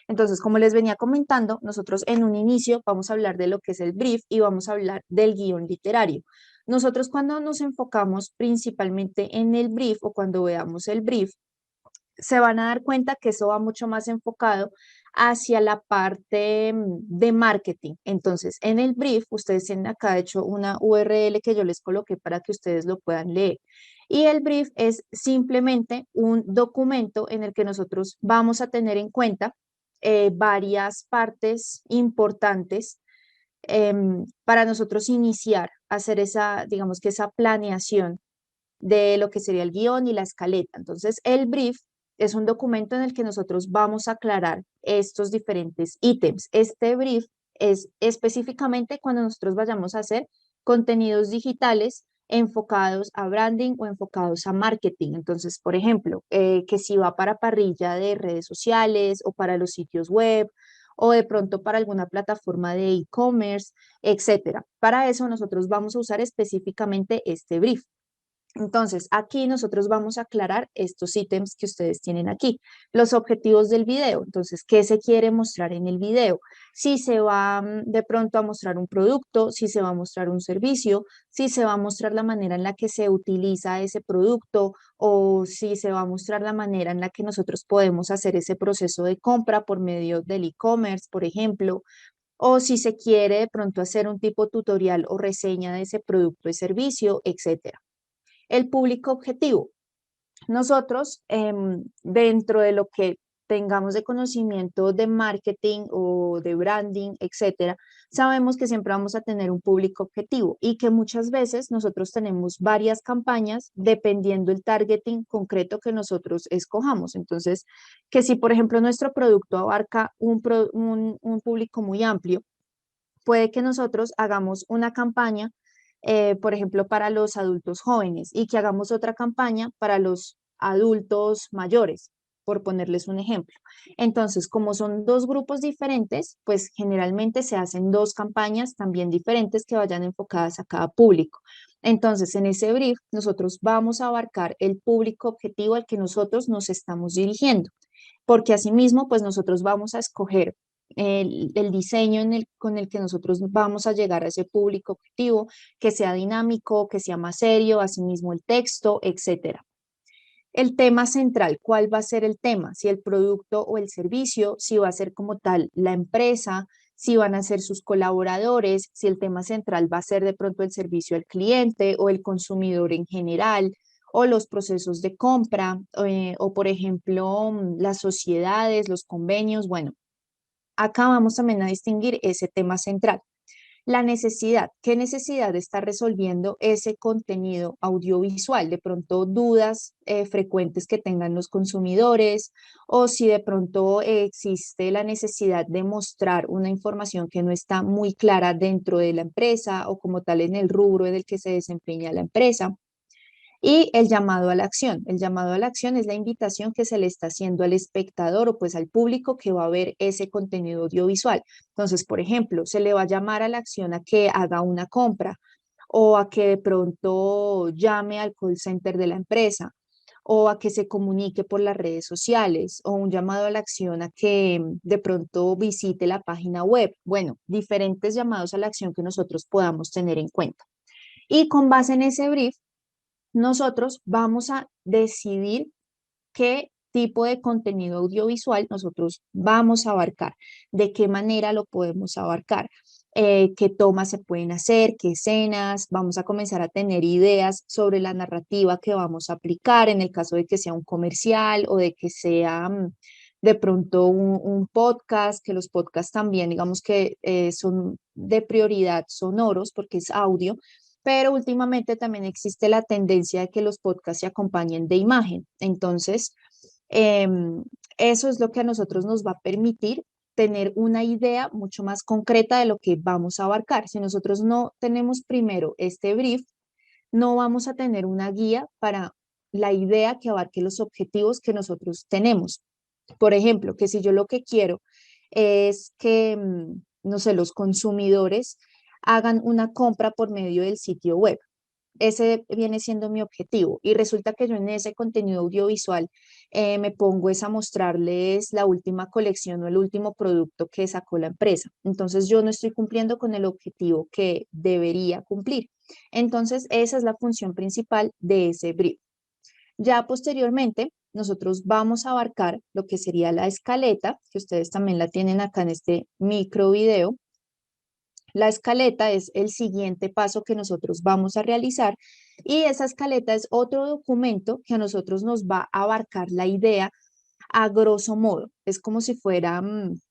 Entonces, como les venía comentando, nosotros en un inicio vamos a hablar de lo que es el brief y vamos a hablar del guión literario. Nosotros cuando nos enfocamos principalmente en el brief o cuando veamos el brief, se van a dar cuenta que eso va mucho más enfocado hacia la parte de marketing. Entonces, en el brief, ustedes tienen acá de hecho una URL que yo les coloqué para que ustedes lo puedan leer. Y el brief es simplemente un documento en el que nosotros vamos a tener en cuenta varias partes importantes para nosotros iniciar a hacer esa, digamos que esa planeación de lo que sería el guión y la escaleta. Entonces, el brief es un documento en el que nosotros vamos a aclarar estos diferentes ítems. Este brief es específicamente cuando nosotros vayamos a hacer contenidos digitales enfocados a branding o enfocados a marketing. Entonces, por ejemplo, que si va para parrilla de redes sociales o para los sitios web o de pronto para alguna plataforma de e-commerce, etcétera. Para eso nosotros vamos a usar específicamente este brief. Entonces, aquí nosotros vamos a aclarar estos ítems que ustedes tienen aquí. Los objetivos del video. Entonces, ¿qué se quiere mostrar en el video? Si se va de pronto a mostrar un producto, si se va a mostrar un servicio, si se va a mostrar la manera en la que se utiliza ese producto o si se va a mostrar la manera en la que nosotros podemos hacer ese proceso de compra por medio del e-commerce, por ejemplo, o si se quiere de pronto hacer un tipo tutorial o reseña de ese producto y servicio, etcétera. El público objetivo. Nosotros, dentro de lo que tengamos de conocimiento de marketing o de branding, etcétera, sabemos que siempre vamos a tener un público objetivo y que muchas veces nosotros tenemos varias campañas dependiendo el targeting concreto que nosotros escojamos. Entonces, que si por ejemplo nuestro producto abarca un público muy amplio, puede que nosotros hagamos una campaña, por ejemplo, para los adultos jóvenes y que hagamos otra campaña para los adultos mayores, por ponerles un ejemplo. Entonces, como son dos grupos diferentes, pues generalmente se hacen dos campañas también diferentes que vayan enfocadas a cada público. Entonces, en ese brief, nosotros vamos a abarcar el público objetivo al que nosotros nos estamos dirigiendo, porque asimismo, pues nosotros vamos a escoger el diseño con el que nosotros vamos a llegar a ese público objetivo, que sea dinámico, que sea más serio, asimismo el texto, etcétera. El tema central, ¿cuál va a ser el tema? Si el producto o el servicio, si va a ser como tal la empresa, si van a ser sus colaboradores, si el tema central va a ser de pronto el servicio al cliente o el consumidor en general, o los procesos de compra, o por ejemplo, las sociedades, los convenios. Bueno, acá vamos también a distinguir ese tema central. La necesidad, ¿qué necesidad está resolviendo ese contenido audiovisual? De pronto dudas frecuentes que tengan los consumidores o si de pronto existe la necesidad de mostrar una información que no está muy clara dentro de la empresa o como tal en el rubro en el que se desempeña la empresa. Y el llamado a la acción. El llamado a la acción es la invitación que se le está haciendo al espectador o pues al público que va a ver ese contenido audiovisual. Entonces, por ejemplo, se le va a llamar a la acción a que haga una compra o a que de pronto llame al call center de la empresa o a que se comunique por las redes sociales o un llamado a la acción a que de pronto visite la página web. Bueno, diferentes llamados a la acción que nosotros podamos tener en cuenta. Y con base en ese brief, nosotros vamos a decidir qué tipo de contenido audiovisual nosotros vamos a abarcar, de qué manera lo podemos abarcar, qué tomas se pueden hacer, qué escenas, vamos a comenzar a tener ideas sobre la narrativa que vamos a aplicar en el caso de que sea un comercial o de que sea de pronto un podcast, que los podcasts también, digamos que son de prioridad sonoros porque es audio, pero últimamente también existe la tendencia de que los podcasts se acompañen de imagen. Entonces, eso es lo que a nosotros nos va a permitir tener una idea mucho más concreta de lo que vamos a abarcar. Si nosotros no tenemos primero este brief, no vamos a tener una guía para la idea que abarque los objetivos que nosotros tenemos. Por ejemplo, que si yo lo que quiero es que, no sé, los consumidores hagan una compra por medio del sitio web. ese viene siendo mi objetivo. Y resulta que yo en ese contenido audiovisual me pongo es a mostrarles la última colección o el último producto que sacó la empresa. Entonces yo no estoy cumpliendo con el objetivo que debería cumplir. Entonces esa es la función principal de ese brief. Ya posteriormente, nosotros vamos a abarcar lo que sería la escaleta, que ustedes también la tienen acá en este micro video. La escaleta es el siguiente paso que nosotros vamos a realizar y esa escaleta es otro documento que a nosotros nos va a abarcar la idea a grosso modo. Es como si fuera,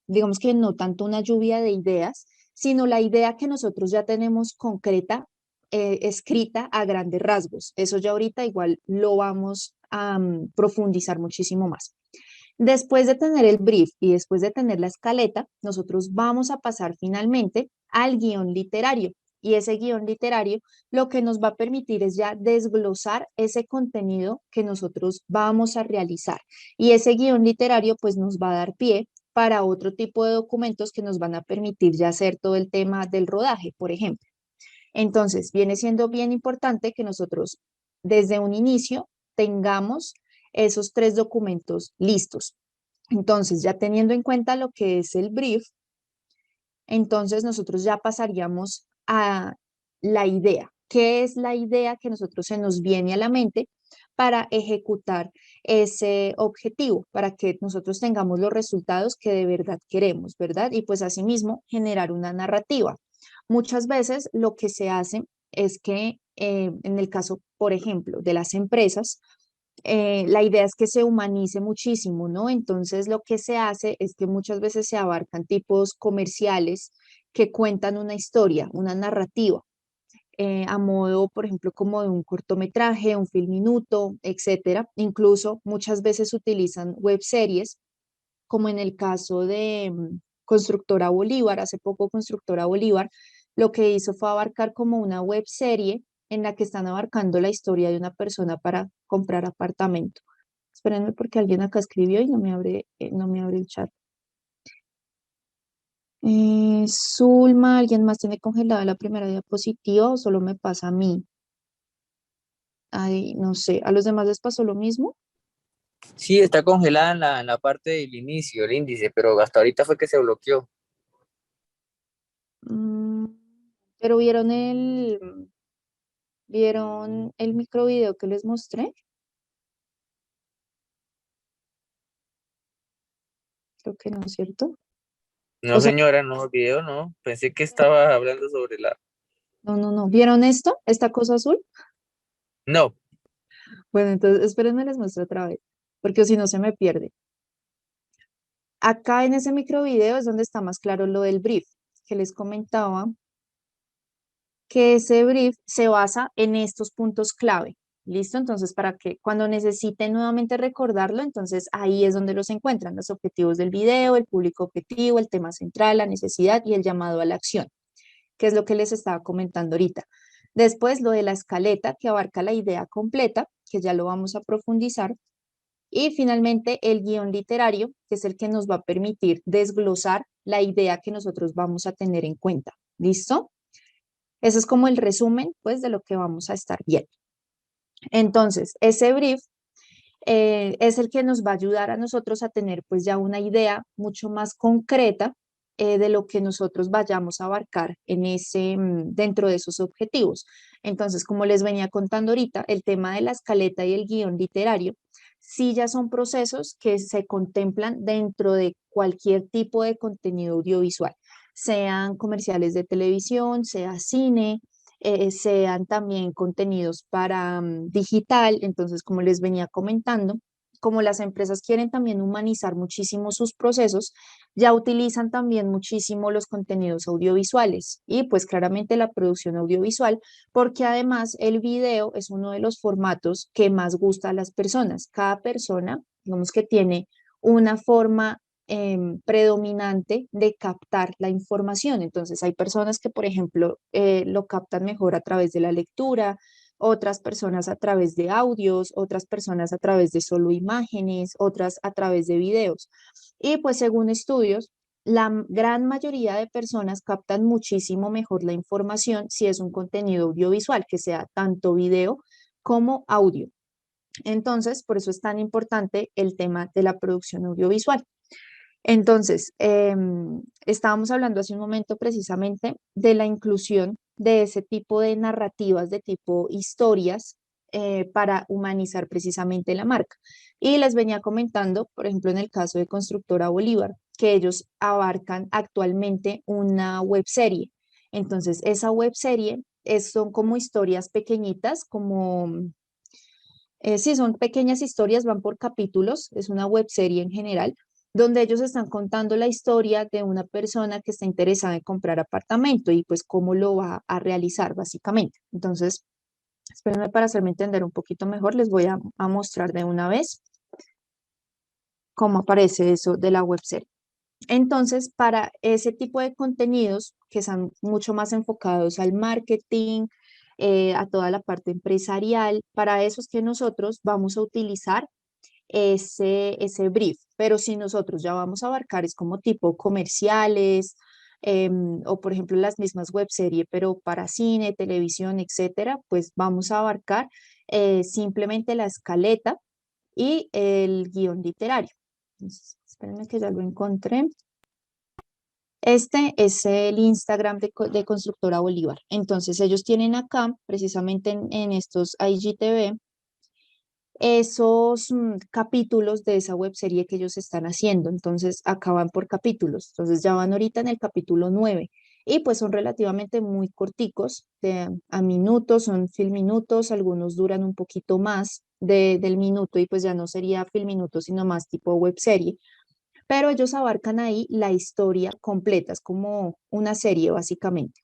digamos que no tanto una lluvia de ideas, sino la idea que nosotros ya tenemos concreta, escrita a grandes rasgos. Eso ya ahorita igual lo vamos a profundizar muchísimo más. Después de tener el brief y después de tener la escaleta, nosotros vamos a pasar finalmente al guión literario. Y ese guión literario lo que nos va a permitir es ya desglosar ese contenido que nosotros vamos a realizar. Y ese guión literario pues nos va a dar pie para otro tipo de documentos que nos van a permitir ya hacer todo el tema del rodaje, por ejemplo. Entonces, viene siendo bien importante que nosotros desde un inicio tengamos esos tres documentos listos. Entonces, ya teniendo en cuenta lo que es el brief, entonces nosotros ya pasaríamos a la idea. ¿Qué es la idea que nosotros se nos viene a la mente para ejecutar ese objetivo, para que nosotros tengamos los resultados que de verdad queremos, ¿verdad? Y pues asimismo generar una narrativa. Muchas veces lo que se hace es que en el caso, por ejemplo, de las empresas, la idea es que se humanice muchísimo, ¿no? Entonces lo que se hace es que muchas veces se abarcan tipos comerciales que cuentan una historia, una narrativa, a modo, por ejemplo, como de un cortometraje, un film minuto, etcétera. Incluso muchas veces utilizan web series, como en el caso de Constructora Bolívar. Hace poco Constructora Bolívar lo que hizo fue abarcar como una web serie en la que están abarcando la historia de una persona para comprar apartamento. Espérenme porque alguien acá escribió y no me abre el chat. Zulma, ¿alguien más tiene congelada la primera diapositiva o solo me pasa a mí? Ay, no sé, ¿a los demás les pasó lo mismo? Sí, está congelada en la parte del inicio, el índice, pero hasta ahorita fue que se bloqueó. Mm, pero vieron el micro video que les mostré, creo que no es cierto. No, O sea, señora, no, video no. Pensé que estaba hablando sobre la... no. ¿Vieron esto? ¿Esta cosa azul? No, Bueno, entonces espérenme, les muestro otra vez, porque si no se me pierde. Acá en ese micro video es donde está más claro lo del brief, que les comentaba que ese brief se basa en estos puntos clave. ¿Listo? Entonces, para que cuando necesiten nuevamente recordarlo, entonces ahí es donde los encuentran, los objetivos del video, el público objetivo, el tema central, la necesidad y el llamado a la acción, que es lo que les estaba comentando ahorita. Después, lo de la escaleta, que abarca la idea completa, que ya lo vamos a profundizar. Y finalmente, el guión literario, que es el que nos va a permitir desglosar la idea que nosotros vamos a tener en cuenta. ¿Listo? Ese es como el resumen, pues, de lo que vamos a estar viendo. Entonces, ese brief es el que nos va a ayudar a nosotros a tener, pues, ya una idea mucho más concreta de lo que nosotros vayamos a abarcar en dentro de esos objetivos. Entonces, como les venía contando ahorita, el tema de la escaleta y el guión literario, sí ya son procesos que se contemplan dentro de cualquier tipo de contenido audiovisual, sean comerciales de televisión, sea cine, sean también contenidos para digital. Entonces, como les venía comentando, como las empresas quieren también humanizar muchísimo sus procesos, ya utilizan también muchísimo los contenidos audiovisuales y pues claramente la producción audiovisual, porque además el video es uno de los formatos que más gusta a las personas. Cada persona, digamos que tiene una forma predominante de captar la información. Entonces, hay personas que, por ejemplo, lo captan mejor a través de la lectura, otras personas a través de audios, otras personas a través de solo imágenes, otras a través de videos. Y pues según estudios, gran mayoría de personas captan muchísimo mejor la información si es un contenido audiovisual, que sea tanto video como audio. Entonces, por eso es tan importante el tema de la producción audiovisual. Entonces, estábamos hablando hace un momento precisamente de la inclusión de ese tipo de narrativas, de tipo historias, para humanizar precisamente la marca. Y les venía comentando, por ejemplo, en el caso de Constructora Bolívar, que ellos abarcan actualmente una webserie. Entonces, esa webserie son como historias pequeñitas, sí, son pequeñas historias, van por capítulos, es una webserie en general, donde ellos están contando la historia de una persona que está interesada en comprar apartamento y pues cómo lo va a realizar básicamente. Entonces, espérenme para hacerme entender un poquito mejor, les voy a mostrar de una vez cómo aparece eso de la webserie. Entonces, para ese tipo de contenidos que son mucho más enfocados al marketing, a toda la parte empresarial, para eso es que nosotros vamos a utilizar ese brief. Pero si nosotros ya vamos a abarcar, es como tipo comerciales, o por ejemplo las mismas webseries, pero para cine, televisión, etcétera, pues vamos a abarcar simplemente la escaleta y el guión literario. Entonces, espérenme que ya lo encontré. Este es el Instagram de Constructora Bolívar. Entonces, ellos tienen acá, precisamente en estos IGTV, esos capítulos de esa webserie que ellos están haciendo. Entonces, acaban por capítulos. Entonces, ya van ahorita en el capítulo 9. Y pues son relativamente muy corticos, a minutos, son minutos, algunos duran un poquito más del minuto y pues ya no sería minuto, sino más tipo webserie, pero ellos abarcan ahí la historia completa, es como una serie básicamente.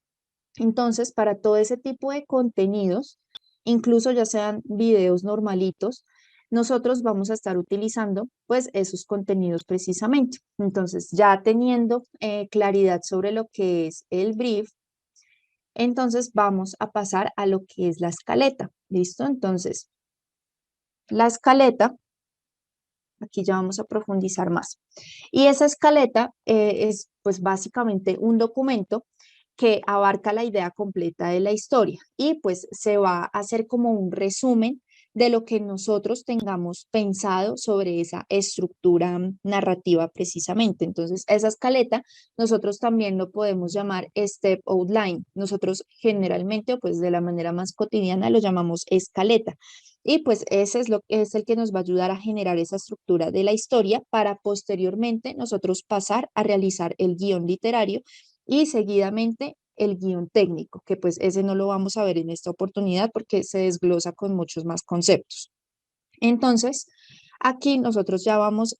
Entonces, para todo ese tipo de contenidos, incluso ya sean videos normalitos, nosotros vamos a estar utilizando pues esos contenidos precisamente. Entonces, ya teniendo claridad sobre lo que es el brief, entonces vamos a pasar a lo que es la escaleta. ¿Listo? Entonces, la escaleta, aquí ya vamos a profundizar más. Y esa escaleta es pues básicamente un documento que abarca la idea completa de la historia y pues se va a hacer como un resumen de lo que nosotros tengamos pensado sobre esa estructura narrativa precisamente. Entonces, esa escaleta nosotros también lo podemos llamar step outline. Nosotros generalmente, o pues de la manera más cotidiana, lo llamamos escaleta. Y pues ese es el que nos va a ayudar a generar esa estructura de la historia para posteriormente nosotros pasar a realizar el guión literario y seguidamente el guión técnico, que pues ese no lo vamos a ver en esta oportunidad porque se desglosa con muchos más conceptos. Entonces, aquí nosotros ya vamos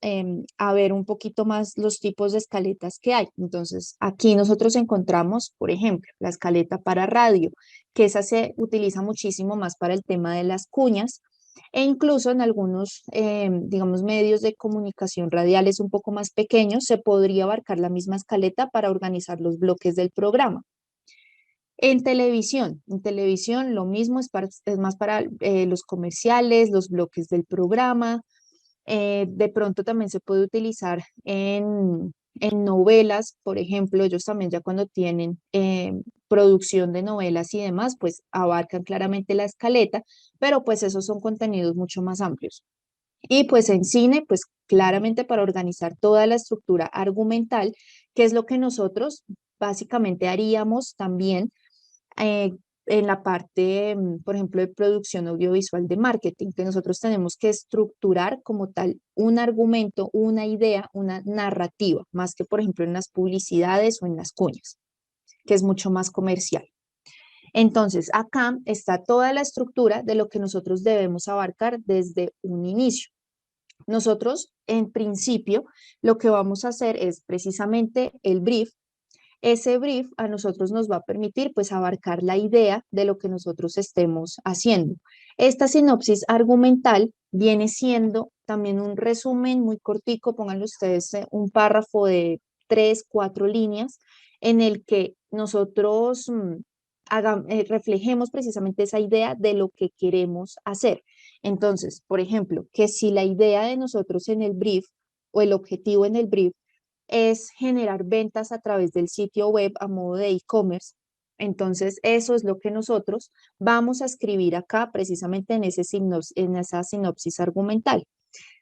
a ver un poquito más los tipos de escaletas que hay. Entonces, aquí nosotros encontramos, por ejemplo, la escaleta para radio, que esa se utiliza muchísimo más para el tema de las cuñas e incluso en algunos, digamos, medios de comunicación radiales un poco más pequeños, se podría abarcar la misma escaleta para organizar los bloques del programa. En televisión lo mismo es más para los comerciales, los bloques del programa. De pronto también se puede utilizar en novelas, por ejemplo, ellos también ya cuando tienen producción de novelas y demás, pues abarcan claramente la escaleta, pero pues esos son contenidos mucho más amplios. Y pues en cine, pues claramente para organizar toda la estructura argumental, que es lo que nosotros básicamente haríamos también eh, en la parte, por ejemplo, de producción audiovisual de marketing, que nosotros tenemos que estructurar como tal un argumento, una idea, una narrativa, más que, por ejemplo, en las publicidades o en las cuñas, que es mucho más comercial. Entonces, acá está toda la estructura de lo que nosotros debemos abarcar desde un inicio. Nosotros, en principio, lo que vamos a hacer es precisamente el brief. Ese brief a nosotros nos va a permitir pues abarcar la idea de lo que nosotros estemos haciendo. Esta sinopsis argumental viene siendo también un resumen muy cortico, pónganle ustedes un párrafo de 3, 4 líneas en el que nosotros reflejemos precisamente esa idea de lo que queremos hacer. Entonces, por ejemplo, que si la idea de nosotros en el brief o el objetivo en el brief es generar ventas a través del sitio web a modo de e-commerce. Entonces, eso es lo que nosotros vamos a escribir acá precisamente en en esa sinopsis argumental.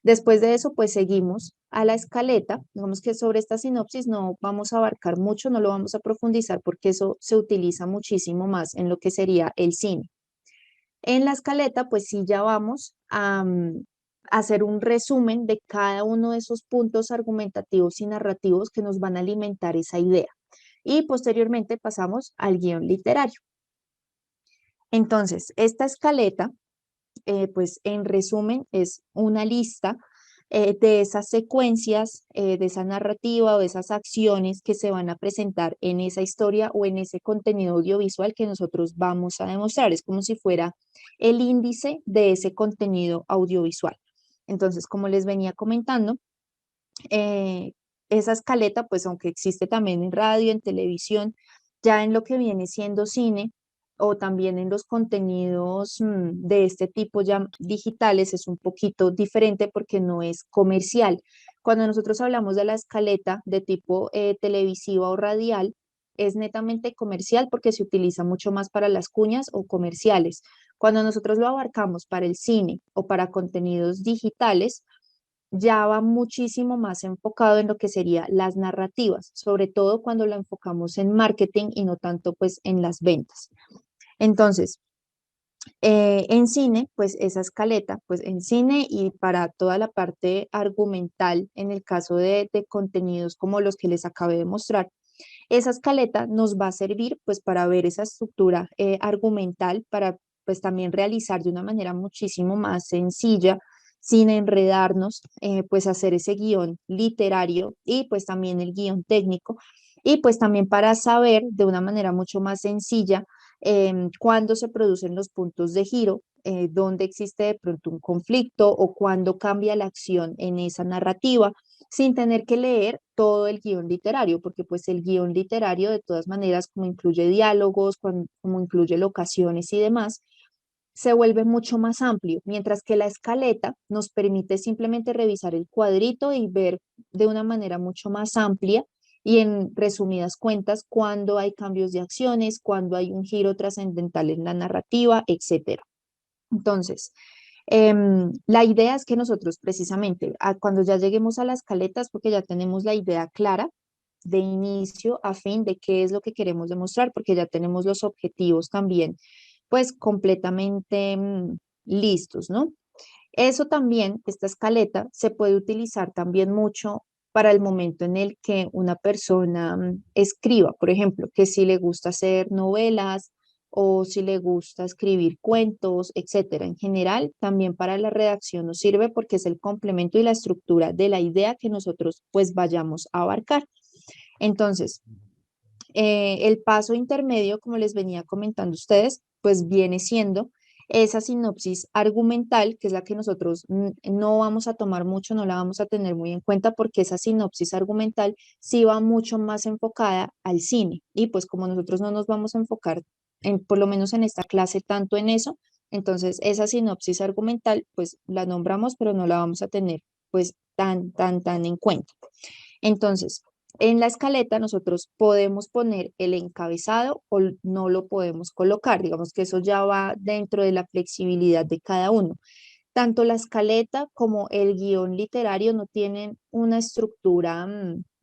Después de eso, pues seguimos a la escaleta. Digamos que sobre esta sinopsis no vamos a abarcar mucho, no lo vamos a profundizar porque eso se utiliza muchísimo más en lo que sería el cine. En la escaleta, pues sí, ya vamos a hacer un resumen de cada uno de esos puntos argumentativos y narrativos que nos van a alimentar esa idea. Y posteriormente pasamos al guión literario. Entonces, esta escaleta pues en resumen es una lista de esas secuencias, de esa narrativa o de esas acciones que se van a presentar en esa historia o en ese contenido audiovisual que nosotros vamos a demostrar. Es como si fuera el índice de ese contenido audiovisual. Entonces, como les venía comentando, eh, esa escaleta, pues aunque existe también en radio, en televisión, ya en lo que viene siendo cine o también en los contenidos de este tipo ya digitales es un poquito diferente porque no es comercial. Cuando nosotros hablamos de la escaleta de tipo televisiva o radial, es netamente comercial porque se utiliza mucho más para las cuñas o comerciales. Cuando nosotros lo abarcamos para el cine o para contenidos digitales, ya va muchísimo más enfocado en lo que sería las narrativas, sobre todo cuando lo enfocamos en marketing y no tanto pues en las ventas. Entonces, en cine, pues esa escaleta, pues en cine y para toda la parte argumental, en el caso de contenidos como los que les acabé de mostrar, esa escaleta nos va a servir pues para ver esa estructura argumental, para pues también realizar de una manera muchísimo más sencilla, sin enredarnos, pues hacer ese guión literario y pues también el guión técnico y pues también para saber de una manera mucho más sencilla cuándo se producen los puntos de giro, dónde existe de pronto un conflicto o cuándo cambia la acción en esa narrativa sin tener que leer todo el guión literario, porque pues el guión literario de todas maneras, como incluye diálogos, como incluye locaciones y demás, se vuelve mucho más amplio, mientras que la escaleta nos permite simplemente revisar el cuadrito y ver de una manera mucho más amplia y en resumidas cuentas cuando hay cambios de acciones, cuando hay un giro trascendental en la narrativa, etcétera. Entonces, la idea es que nosotros precisamente cuando ya lleguemos a las caletas, porque ya tenemos la idea clara de inicio a fin de qué es lo que queremos demostrar, porque ya tenemos los objetivos también, pues completamente listos, ¿no? Eso también, esta escaleta, se puede utilizar también mucho para el momento en el que una persona escriba, por ejemplo, que si le gusta hacer novelas o si le gusta escribir cuentos, etcétera. En general, también para la redacción nos sirve porque es el complemento y la estructura de la idea que nosotros pues vayamos a abarcar. Entonces, el paso intermedio, como les venía comentando ustedes, pues viene siendo esa sinopsis argumental, que es la que nosotros no vamos a tomar mucho, no la vamos a tener muy en cuenta, porque esa sinopsis argumental sí va mucho más enfocada al cine. Y pues como nosotros no nos vamos a enfocar, por lo menos en esta clase, tanto en eso, entonces esa sinopsis argumental, pues la nombramos, pero no la vamos a tener pues tan en cuenta. Entonces, en la escaleta nosotros podemos poner el encabezado o no lo podemos colocar. Digamos que eso ya va dentro de la flexibilidad de cada uno. Tanto la escaleta como el guión literario no tienen una estructura,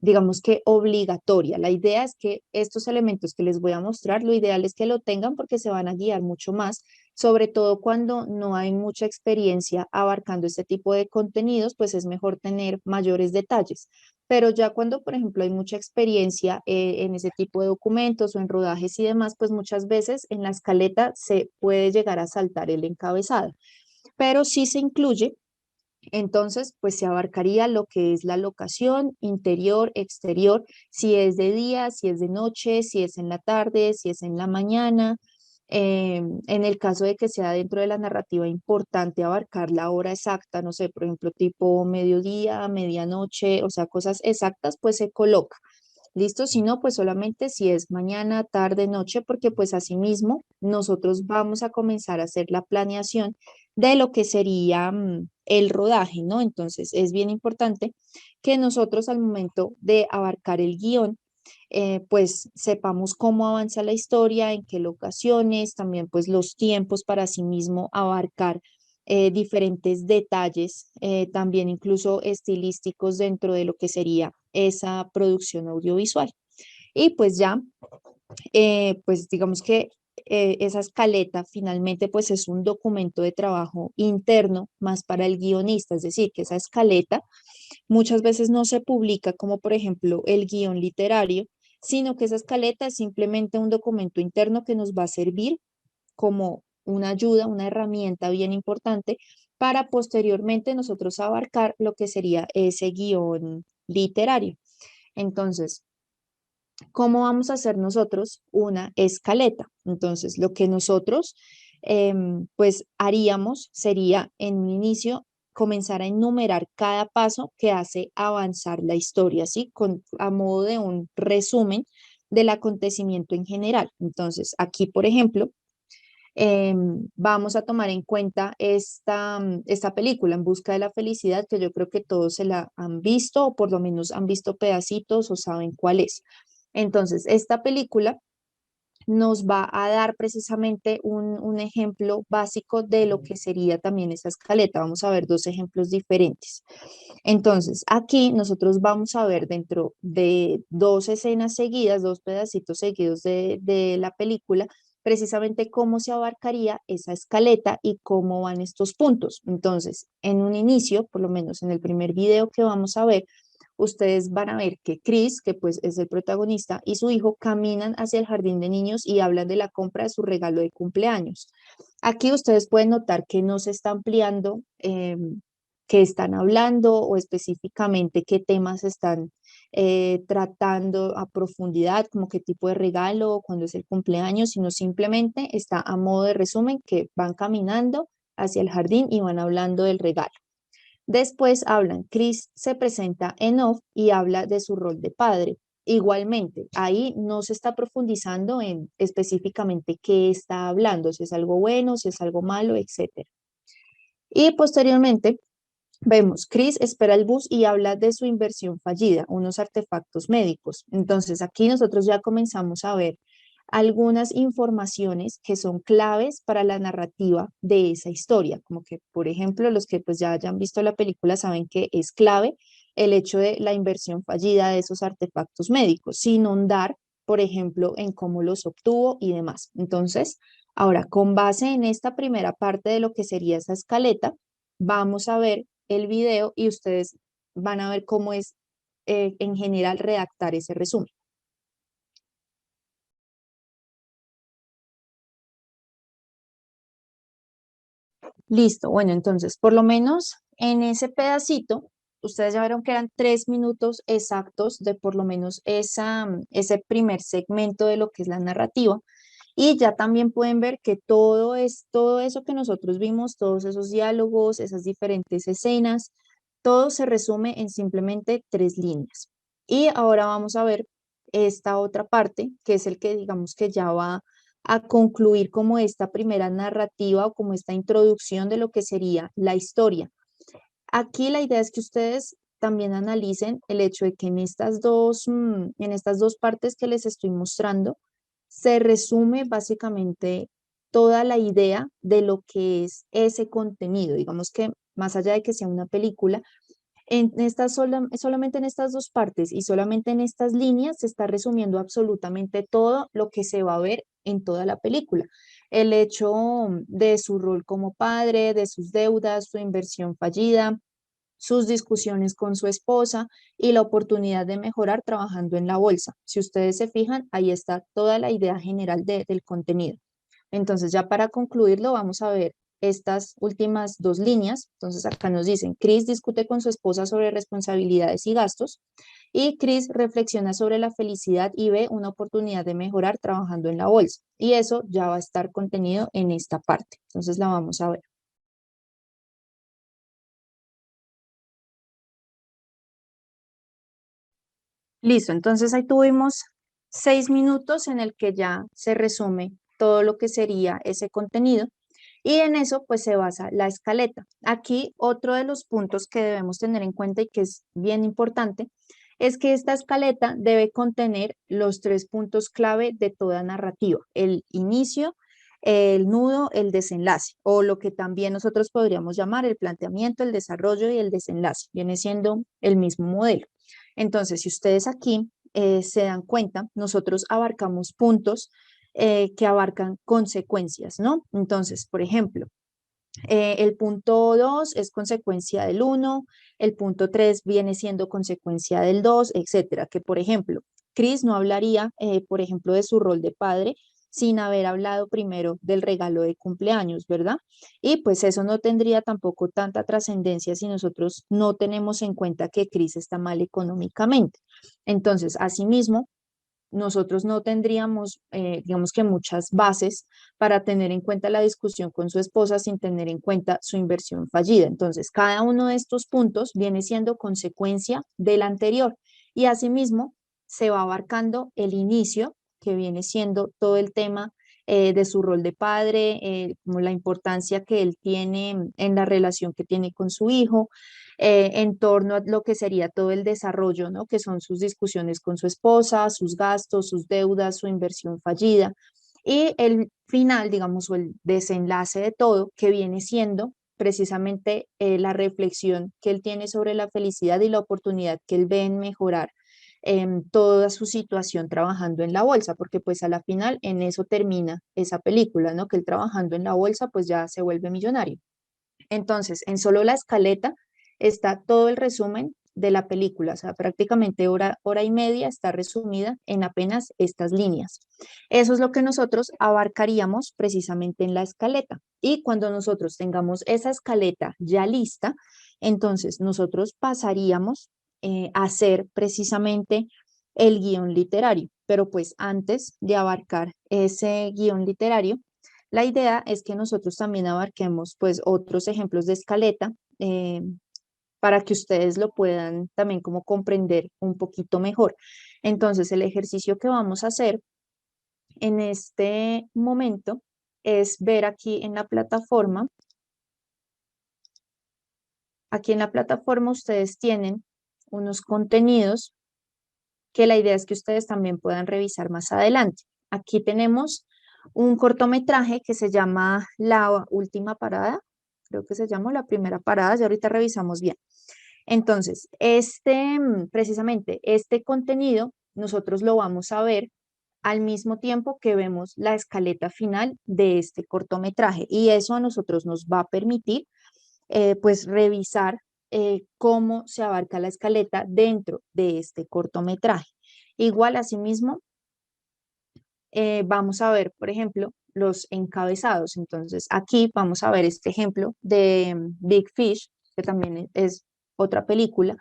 digamos que obligatoria. La idea es que estos elementos que les voy a mostrar, lo ideal es que lo tengan porque se van a guiar mucho más, sobre todo cuando no hay mucha experiencia abarcando este tipo de contenidos, pues es mejor tener mayores detalles. Pero ya cuando, por ejemplo, hay mucha experiencia en ese tipo de documentos o en rodajes y demás, pues muchas veces en la escaleta se puede llegar a saltar el encabezado, pero sí se incluye, entonces pues se abarcaría lo que es la locación interior, exterior, si es de día, si es de noche, si es en la tarde, si es en la mañana. En el caso de que sea dentro de la narrativa importante abarcar la hora exacta, no sé, por ejemplo, tipo mediodía, medianoche, o sea, cosas exactas, pues se coloca. ¿Listo? Si no, pues solamente si es mañana, tarde, noche, porque pues asimismo nosotros vamos a comenzar a hacer la planeación de lo que sería el rodaje, ¿no? Entonces es bien importante que nosotros al momento de abarcar el guión, pues sepamos cómo avanza la historia, en qué locaciones, también pues los tiempos para asimismo abarcar diferentes detalles, también incluso estilísticos dentro de lo que sería esa producción audiovisual. Y pues ya pues digamos que esa escaleta finalmente pues es un documento de trabajo interno más para el guionista, es decir, que esa escaleta muchas veces no se publica como por ejemplo el guión literario, sino que esa escaleta es simplemente un documento interno que nos va a servir como una ayuda, una herramienta bien importante para posteriormente nosotros abarcar lo que sería ese guión literario. Entonces, ¿cómo vamos a hacer nosotros una escaleta? Entonces, lo que nosotros pues haríamos sería en un inicio comenzar a enumerar cada paso que hace avanzar la historia, ¿sí? A modo de un resumen del acontecimiento en general. Entonces, aquí, por ejemplo, vamos a tomar en cuenta esta película, En busca de la felicidad, que yo creo que todos se la han visto o por lo menos han visto pedacitos o saben cuál es. Entonces, esta película nos va a dar precisamente un ejemplo básico de lo que sería también esa escaleta. Vamos a ver dos ejemplos diferentes. Entonces, aquí nosotros vamos a ver dentro de dos escenas seguidas, dos pedacitos seguidos de la película, precisamente cómo se abarcaría esa escaleta y cómo van estos puntos. Entonces, en un inicio, por lo menos en el primer video que vamos a ver, ustedes van a ver que Chris, que pues es el protagonista, y su hijo caminan hacia el jardín de niños y hablan de la compra de su regalo de cumpleaños. Aquí ustedes pueden notar que no se está ampliando qué están hablando o específicamente qué temas están tratando a profundidad, como qué tipo de regalo, cuándo es el cumpleaños, sino simplemente está a modo de resumen que van caminando hacia el jardín y van hablando del regalo. Después hablan, Chris se presenta en off y habla de su rol de padre. Igualmente, ahí no se está profundizando en específicamente qué está hablando, si es algo bueno, si es algo malo, etcétera. Y posteriormente vemos, Chris espera el bus y habla de su inversión fallida, unos artefactos médicos. Entonces aquí nosotros ya comenzamos a ver algunas informaciones que son claves para la narrativa de esa historia, como que, por ejemplo, los que pues ya hayan visto la película saben que es clave el hecho de la inversión fallida de esos artefactos médicos, sin ahondar, por ejemplo, en cómo los obtuvo y demás. Entonces, ahora, con base en esta primera parte de lo que sería esa escaleta, vamos a ver el video y ustedes van a ver cómo es en general redactar ese resumen. Listo, bueno, entonces, por lo menos en ese pedacito, ustedes ya vieron que eran 3 minutos exactos de por lo menos ese primer segmento de lo que es la narrativa. Y ya también pueden ver que todo eso que nosotros vimos, todos esos diálogos, esas diferentes escenas, todo se resume en simplemente 3 líneas. Y ahora vamos a ver esta otra parte, que es el que digamos que ya va a concluir como esta primera narrativa o como esta introducción de lo que sería la historia. Aquí la idea es que ustedes también analicen el hecho de que en estas dos partes que les estoy mostrando, se resume básicamente toda la idea de lo que es ese contenido. Digamos que más allá de que sea una película, solamente en estas dos partes y solamente en estas líneas se está resumiendo absolutamente todo lo que se va a ver en toda la película. El hecho de su rol como padre, de sus deudas, su inversión fallida, sus discusiones con su esposa y la oportunidad de mejorar trabajando en la bolsa. Si ustedes se fijan, ahí está toda la idea general del contenido. Entonces, ya para concluirlo, vamos a ver estas últimas dos líneas. Entonces, acá nos dicen, Chris discute con su esposa sobre responsabilidades y gastos y Chris reflexiona sobre la felicidad y ve una oportunidad de mejorar trabajando en la bolsa. Y eso ya va a estar contenido en esta parte. Entonces, la vamos a ver. Listo, entonces ahí tuvimos 6 minutos en el que ya se resume todo lo que sería ese contenido. Y en eso pues se basa la escaleta. Aquí otro de los puntos que debemos tener en cuenta y que es bien importante es que esta escaleta debe contener los tres puntos clave de toda narrativa: el inicio, el nudo, el desenlace, o lo que también nosotros podríamos llamar el planteamiento, el desarrollo y el desenlace. Viene siendo el mismo modelo. Entonces, si ustedes aquí se dan cuenta, nosotros abarcamos puntos que abarcan consecuencias, ¿no? Entonces, por ejemplo, el punto 2 es consecuencia del uno, el punto 3 viene siendo consecuencia del 2, etcétera. Que, por ejemplo, Chris no hablaría, por ejemplo, de su rol de padre sin haber hablado primero del regalo de cumpleaños, ¿verdad? Y pues eso no tendría tampoco tanta trascendencia si nosotros no tenemos en cuenta que Chris está mal económicamente. Entonces, asimismo, nosotros no tendríamos, digamos que muchas bases para tener en cuenta la discusión con su esposa sin tener en cuenta su inversión fallida. Entonces, cada uno de estos puntos viene siendo consecuencia del anterior y asimismo se va abarcando el inicio, que viene siendo todo el tema de su rol de padre, como la importancia que él tiene en la relación que tiene con su hijo, en torno a lo que sería todo el desarrollo, ¿no? Que son sus discusiones con su esposa, sus gastos, sus deudas, su inversión fallida. Y el final, digamos, o el desenlace de todo, que viene siendo precisamente la reflexión que él tiene sobre la felicidad y la oportunidad que él ve en mejorar toda su situación trabajando en la bolsa, porque pues a la final en eso termina esa película, ¿no? Que él trabajando en la bolsa pues ya se vuelve millonario. Entonces, en solo la escaleta está todo el resumen de la película, o sea, prácticamente hora y media está resumida en apenas estas líneas. Eso es lo que nosotros abarcaríamos precisamente en la escaleta. Y cuando nosotros tengamos esa escaleta ya lista, entonces nosotros pasaríamos a hacer precisamente el guión literario. Pero pues antes de abarcar ese guión literario, la idea es que nosotros también abarquemos pues otros ejemplos de escaleta para que ustedes lo puedan también como comprender un poquito mejor. Entonces, el ejercicio que vamos a hacer en este momento es ver aquí en la plataforma. Aquí en la plataforma ustedes tienen unos contenidos que la idea es que ustedes también puedan revisar más adelante. Aquí tenemos un cortometraje que se llama La Última Parada, creo que se llama La Primera Parada, ya ahorita revisamos bien. Entonces, precisamente este contenido nosotros lo vamos a ver al mismo tiempo que vemos la escaleta final de este cortometraje y eso a nosotros nos va a permitir pues revisar cómo se abarca la escaleta dentro de este cortometraje. Igual, asimismo, vamos a ver, por ejemplo, los encabezados. Entonces, aquí vamos a ver este ejemplo de Big Fish, que también es otra película,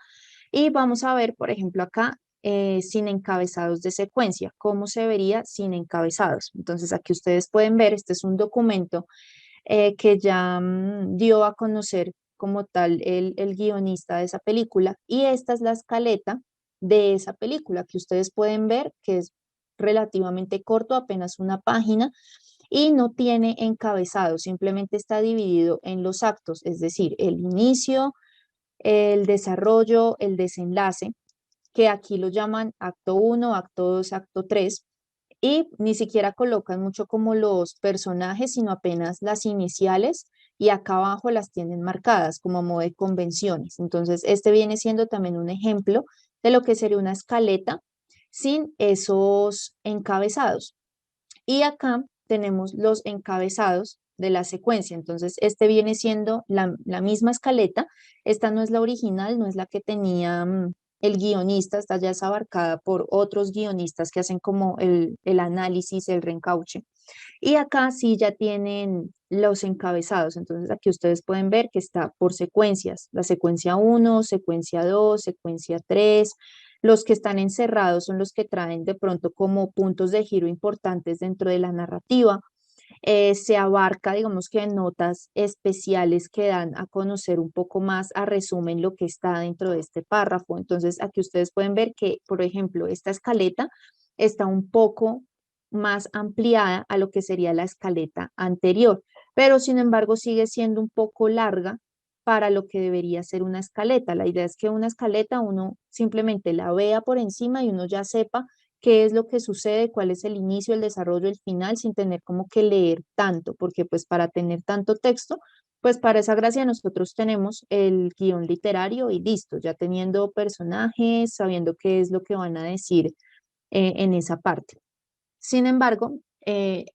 y vamos a ver, por ejemplo, acá sin encabezados de secuencia, cómo se vería sin encabezados. Entonces, aquí ustedes pueden ver, este es un documento que ya dio a conocer como tal el guionista de esa película y esta es la escaleta de esa película que ustedes pueden ver que es relativamente corto, apenas una página y no tiene encabezado, simplemente está dividido en los actos, es decir, el inicio, el desarrollo, el desenlace, que aquí lo llaman acto uno, acto 2, acto 3 y ni siquiera colocan mucho como los personajes, sino apenas las iniciales y acá abajo las tienen marcadas como a modo de convenciones. Entonces, este viene siendo también un ejemplo de lo que sería una escaleta sin esos encabezados. Y acá tenemos los encabezados de la secuencia. Entonces, este viene siendo la misma escaleta. Esta no es la original, no es la que tenía el guionista, esta ya es abarcada por otros guionistas que hacen como el análisis, el reencauche. Y acá sí ya tienen los encabezados. Entonces, aquí ustedes pueden ver que está por secuencias. La secuencia uno, secuencia 2, secuencia 3. Los que están encerrados son los que traen de pronto como puntos de giro importantes dentro de la narrativa. Se abarca, digamos que notas especiales que dan a conocer un poco más, a resumen lo que está dentro de este párrafo. Entonces, aquí ustedes pueden ver que, por ejemplo, esta escaleta está un poco más ampliada a lo que sería la escaleta anterior. pero sin embargo sigue siendo un poco larga para lo que debería ser una escaleta. La idea es que una escaleta uno simplemente la vea por encima y uno ya sepa qué es lo que sucede, cuál es el inicio, el desarrollo, el final, sin tener como que leer tanto, porque pues para tener tanto texto, pues para esa gracia nosotros tenemos el guión literario y listo, ya teniendo personajes, sabiendo qué es lo que van a decir en esa parte. Sin embargo,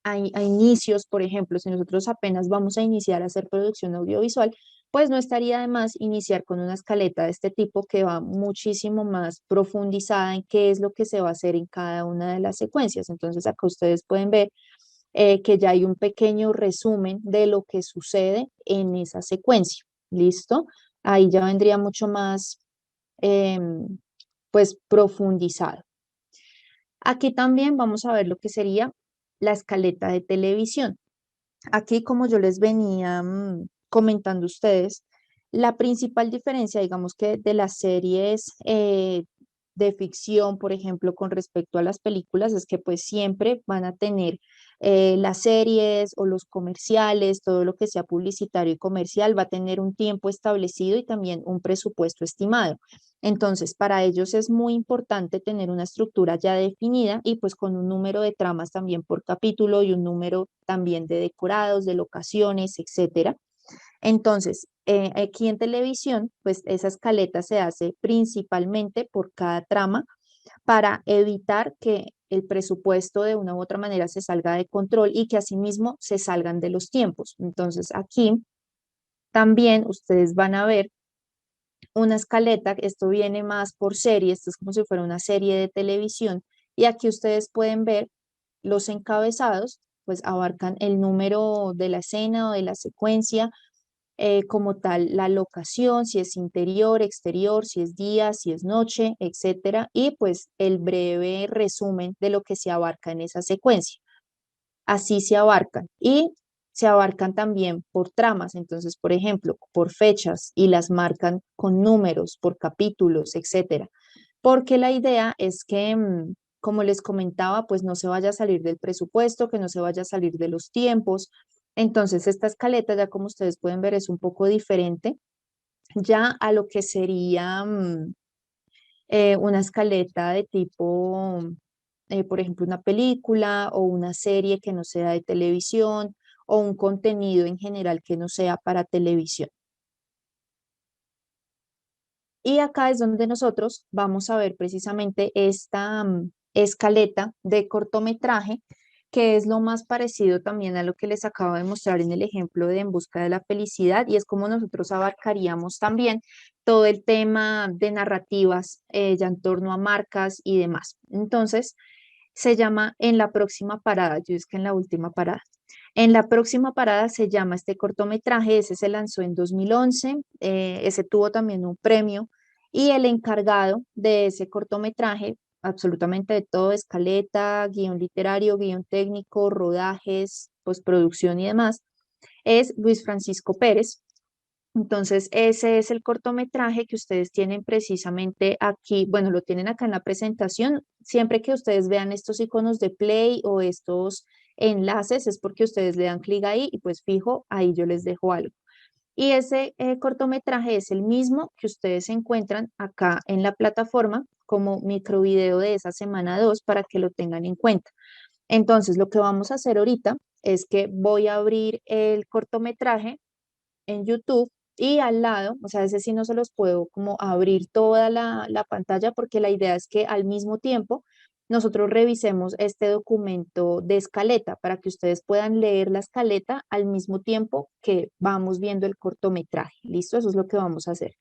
a inicios, por ejemplo, si nosotros apenas vamos a iniciar a hacer producción audiovisual, pues no estaría de más iniciar con una escaleta de este tipo que va muchísimo más profundizada en qué es lo que se va a hacer en cada una de las secuencias. Entonces, acá ustedes pueden ver que ya hay un pequeño resumen de lo que sucede en esa secuencia. ¿Listo? Ahí ya vendría mucho más, pues, profundizado. Aquí también vamos a ver lo que sería la escaleta de televisión. Aquí, como yo les venía comentando a ustedes, la principal diferencia, digamos que de las series de ficción, por ejemplo, con respecto a las películas, es que pues siempre van a tener las series o los comerciales, todo lo que sea publicitario y comercial, va a tener un tiempo establecido y también un presupuesto estimado. Entonces, para ellos es muy importante tener una estructura ya definida y pues con un número de tramas también por capítulo y un número también de decorados, de locaciones, etcétera. Entonces, aquí en televisión, pues esa escaleta se hace principalmente por cada trama para evitar que el presupuesto de una u otra manera se salga de control y que asimismo se salgan de los tiempos. Entonces, aquí también ustedes van a ver una escaleta, esto viene más por serie, esto es como si fuera una serie de televisión, y aquí ustedes pueden ver los encabezados, pues abarcan el número de la escena o de la secuencia, como tal, la locación, si es interior, exterior, si es día, si es noche, etcétera, y pues el breve resumen de lo que se abarca en esa secuencia. Así se abarcan y se abarcan también por tramas, entonces, por ejemplo, por fechas y las marcan con números, por capítulos, etcétera. Porque la idea es que, como les comentaba, pues no se vaya a salir del presupuesto, que no se vaya a salir de los tiempos. Entonces, esta escaleta, ya como ustedes pueden ver, es un poco diferente ya a lo que sería una escaleta de tipo, por ejemplo, una película o una serie que no sea de televisión o un contenido en general que no sea para televisión. Y acá es donde nosotros vamos a ver precisamente esta escaleta de cortometraje, que es lo más parecido también a lo que les acabo de mostrar en el ejemplo de En busca de la felicidad, y es como nosotros abarcaríamos también todo el tema de narrativas ya en torno a marcas y demás. Entonces, se llama En la próxima parada, yo es que en la última parada. En la próxima parada se llama este cortometraje, ese se lanzó en 2011, ese tuvo también un premio y el encargado de ese cortometraje, absolutamente de todo, escaleta, guión literario, guión técnico, rodajes, postproducción y demás, es Luis Francisco Pérez. Entonces, ese es el cortometraje que ustedes tienen precisamente aquí, bueno, lo tienen acá en la presentación. Siempre que ustedes vean estos iconos de play o estos enlaces, es porque ustedes le dan clic ahí y pues fijo, ahí yo les dejo algo. Y ese cortometraje es el mismo que ustedes encuentran acá en la plataforma como microvideo de esa semana 2 para que lo tengan en cuenta. Entonces, lo que vamos a hacer ahorita es que voy a abrir el cortometraje en YouTube y al lado, o sea, ese sí no se los puedo como abrir toda la pantalla porque la idea es que al mismo tiempo nosotros revisemos este documento de escaleta para que ustedes puedan leer la escaleta al mismo tiempo que vamos viendo el cortometraje. ¿Listo? Eso es lo que vamos a hacer.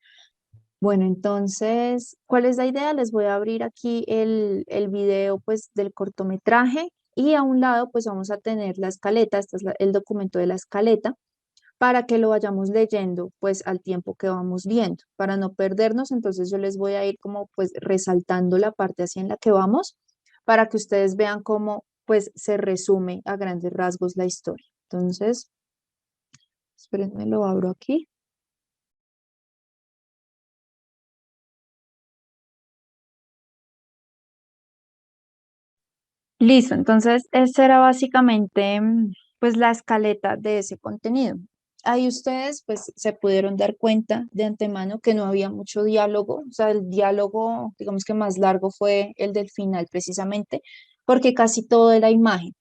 Bueno, entonces, ¿cuál es la idea? Les voy a abrir aquí el video pues del cortometraje y a un lado pues vamos a tener la escaleta, este es el documento de la escaleta para que lo vayamos leyendo pues al tiempo que vamos viendo, para no perdernos. Entonces yo les voy a ir como pues resaltando la parte así en la que vamos para que ustedes vean cómo pues se resume a grandes rasgos la historia. Entonces, espérenme, lo abro aquí. Listo, entonces ese era básicamente pues la escaleta de ese contenido. Ahí ustedes pues se pudieron dar cuenta de antemano que no había mucho diálogo, o sea, el diálogo digamos que más largo fue el del final precisamente, porque casi todo era imagen.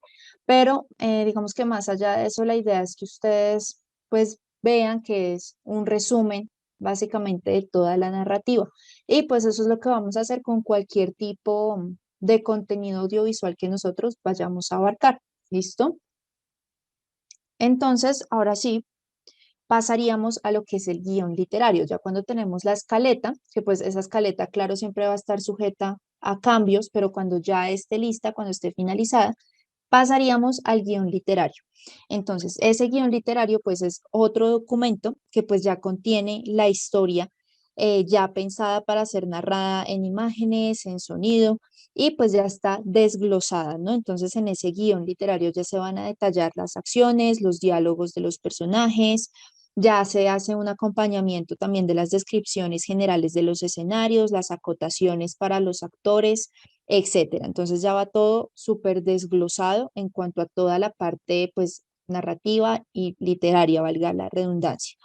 Pero digamos que más allá de eso, la idea es que ustedes pues vean que es un resumen básicamente de toda la narrativa. Y pues eso es lo que vamos a hacer con cualquier tipo de contenido audiovisual que nosotros vayamos a abarcar. ¿Listo? Entonces, ahora sí, pasaríamos a lo que es el guión literario. Ya cuando tenemos la escaleta, que pues esa escaleta, claro, siempre va a estar sujeta a cambios, pero cuando ya esté lista, cuando esté finalizada, pasaríamos al guión literario. Entonces, ese guión literario pues es otro documento que pues ya contiene la historia ya pensada para ser narrada en imágenes, en sonido y pues ya está desglosada, ¿no? Entonces, en ese guión literario ya se van a detallar las acciones, los diálogos de los personajes. Ya se hace un acompañamiento también de las descripciones generales de los escenarios, las acotaciones para los actores, etcétera. Entonces ya va todo súper desglosado en cuanto a toda la parte, pues, narrativa y literaria, valga la redundancia.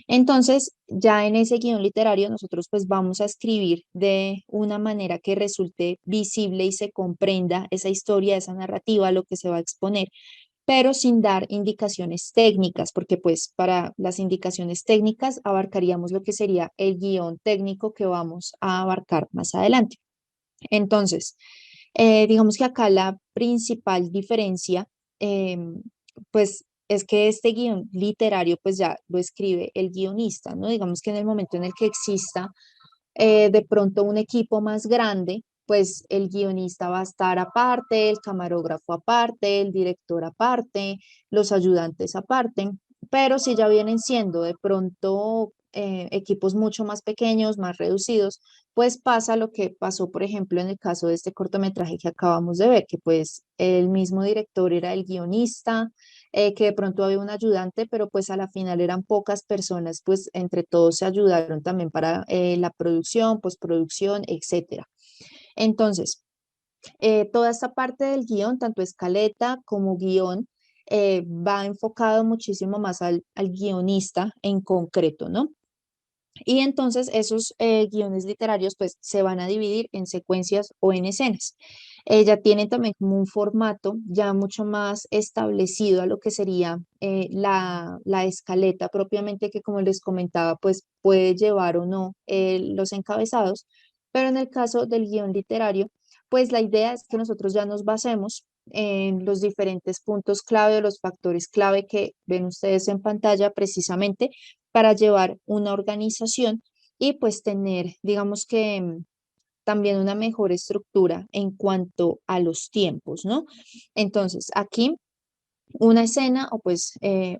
Entonces, ya en ese guión literario nosotros pues vamos a escribir de una manera que resulte visible y se comprenda esa historia, esa narrativa, lo que se va a exponer, pero sin dar indicaciones técnicas, porque pues para las indicaciones técnicas abarcaríamos lo que sería el guión técnico que vamos a abarcar más adelante. Entonces, digamos que acá la principal diferencia, pues es que este guión literario, pues ya lo escribe el guionista, ¿no? Digamos que en el momento en el que exista de pronto un equipo más grande, pues el guionista va a estar aparte, el camarógrafo aparte, el director aparte, los ayudantes aparte, pero si ya vienen siendo de pronto equipos mucho más pequeños, más reducidos, pues pasa lo que pasó, por ejemplo, en el caso de este cortometraje que acabamos de ver, que pues el mismo director era el guionista, que de pronto había un ayudante, pero pues a la final eran pocas personas, pues entre todos se ayudaron también para la producción, postproducción, etcétera. Entonces, toda esta parte del guión, tanto escaleta como guión, va enfocado muchísimo más al guionista en concreto, ¿no? Y entonces esos guiones literarios pues se van a dividir en secuencias o en escenas. Ya tienen también como un formato ya mucho más establecido a lo que sería la escaleta propiamente que como les comentaba pues puede llevar o no los encabezados, pero en el caso del guión literario pues la idea es que nosotros ya nos basemos en los diferentes puntos clave o los factores clave que ven ustedes en pantalla precisamente para llevar una organización y pues tener, digamos que también una mejor estructura en cuanto a los tiempos, ¿no? Entonces, aquí una escena o pues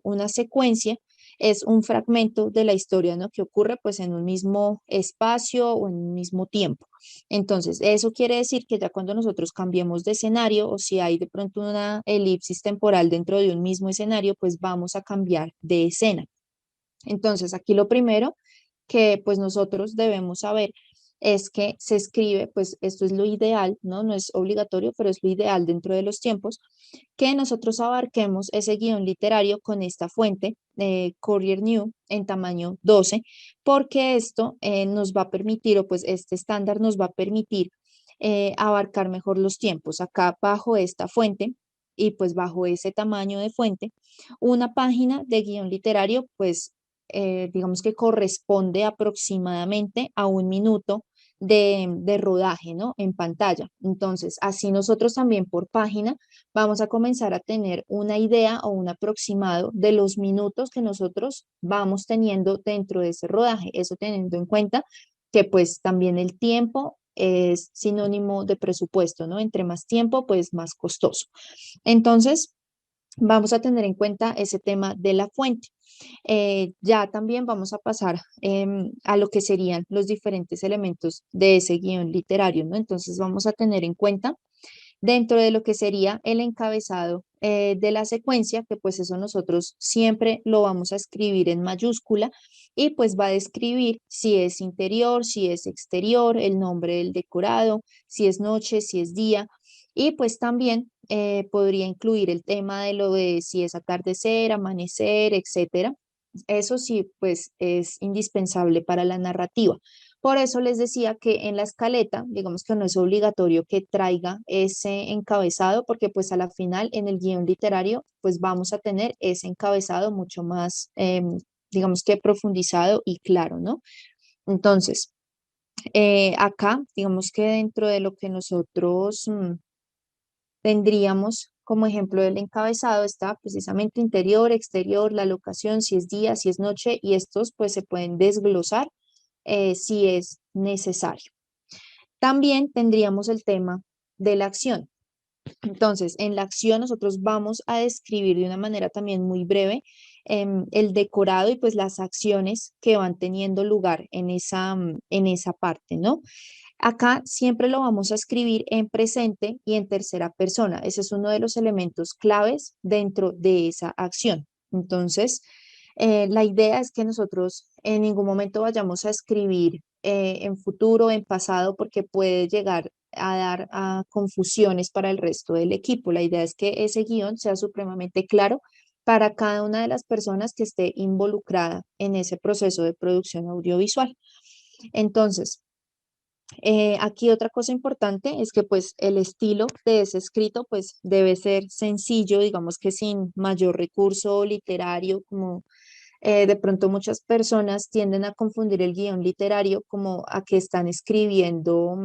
una secuencia es un fragmento de la historia, ¿no? Que ocurre pues en un mismo espacio o en un mismo tiempo. Entonces, eso quiere decir que ya cuando nosotros cambiemos de escenario o si hay de pronto una elipsis temporal dentro de un mismo escenario, pues vamos a cambiar de escena. Entonces, aquí lo primero que pues nosotros debemos saber es que se escribe, pues esto es lo ideal, ¿no? No es obligatorio, pero es lo ideal dentro de los tiempos, que nosotros abarquemos ese guión literario con esta fuente, Courier New, en tamaño 12, porque esto nos va a permitir, o pues este estándar nos va a permitir abarcar mejor los tiempos. Acá bajo esta fuente y pues bajo ese tamaño de fuente, una página de guión literario, pues digamos que corresponde aproximadamente a un minuto de rodaje, ¿no? En pantalla. Entonces, así nosotros también por página vamos a comenzar a tener una idea o un aproximado de los minutos que nosotros vamos teniendo dentro de ese rodaje. Eso teniendo en cuenta que pues también el tiempo es sinónimo de presupuesto, ¿no? Entre más tiempo, pues más costoso. Entonces, vamos a tener en cuenta ese tema de la fuente. Ya también vamos a pasar a lo que serían los diferentes elementos de ese guión literario, ¿no? Entonces vamos a tener en cuenta dentro de lo que sería el encabezado de la secuencia, que pues eso nosotros siempre lo vamos a escribir en mayúscula y pues va a describir si es interior, si es exterior, el nombre del decorado, si es noche, si es día. Y pues también podría incluir el tema de lo de si es atardecer, amanecer, etcétera. Eso sí, pues es indispensable para la narrativa. Por eso les decía que en la escaleta, digamos que no es obligatorio que traiga ese encabezado, porque pues a la final en el guión literario, pues vamos a tener ese encabezado mucho más, digamos que profundizado y claro, ¿no? Entonces, acá, digamos que dentro de lo que nosotros tendríamos como ejemplo del encabezado está precisamente interior, exterior, la locación, si es día, si es noche, y estos pues se pueden desglosar si es necesario. También tendríamos el tema de la acción. Entonces, en la acción nosotros vamos a describir de una manera también muy breve el decorado y pues las acciones que van teniendo lugar en esa parte, ¿no? Acá siempre lo vamos a escribir en presente y en tercera persona. Ese es uno de los elementos claves dentro de esa acción. Entonces, la idea es que nosotros en ningún momento vayamos a escribir en futuro, en pasado, porque puede llegar a dar a confusiones para el resto del equipo. La idea es que ese guión sea supremamente claro para cada una de las personas que esté involucrada en ese proceso de producción audiovisual. Entonces, aquí otra cosa importante es que pues el estilo de ese escrito pues debe ser sencillo, digamos que sin mayor recurso literario, como de pronto muchas personas tienden a confundir el guión literario como a que están escribiendo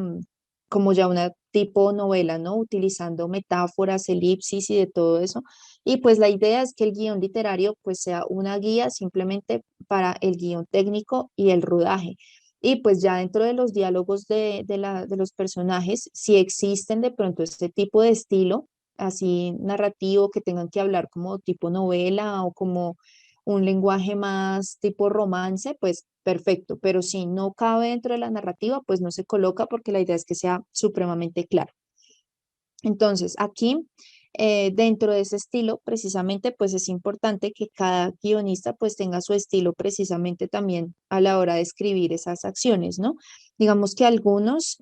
como ya una tipo novela, ¿no? Utilizando metáforas, elipsis y de todo eso. Y pues la idea es que el guión literario pues sea una guía simplemente para el guión técnico y el rodaje. Y pues ya dentro de los diálogos de los personajes, si existen de pronto este tipo de estilo, así narrativo, que tengan que hablar como tipo novela o como un lenguaje más tipo romance, pues perfecto, pero si no cabe dentro de la narrativa, pues no se coloca porque la idea es que sea supremamente claro. Entonces, aquí, dentro de ese estilo, precisamente, pues es importante que cada guionista pues tenga su estilo precisamente también a la hora de escribir esas acciones, ¿no? Digamos que algunos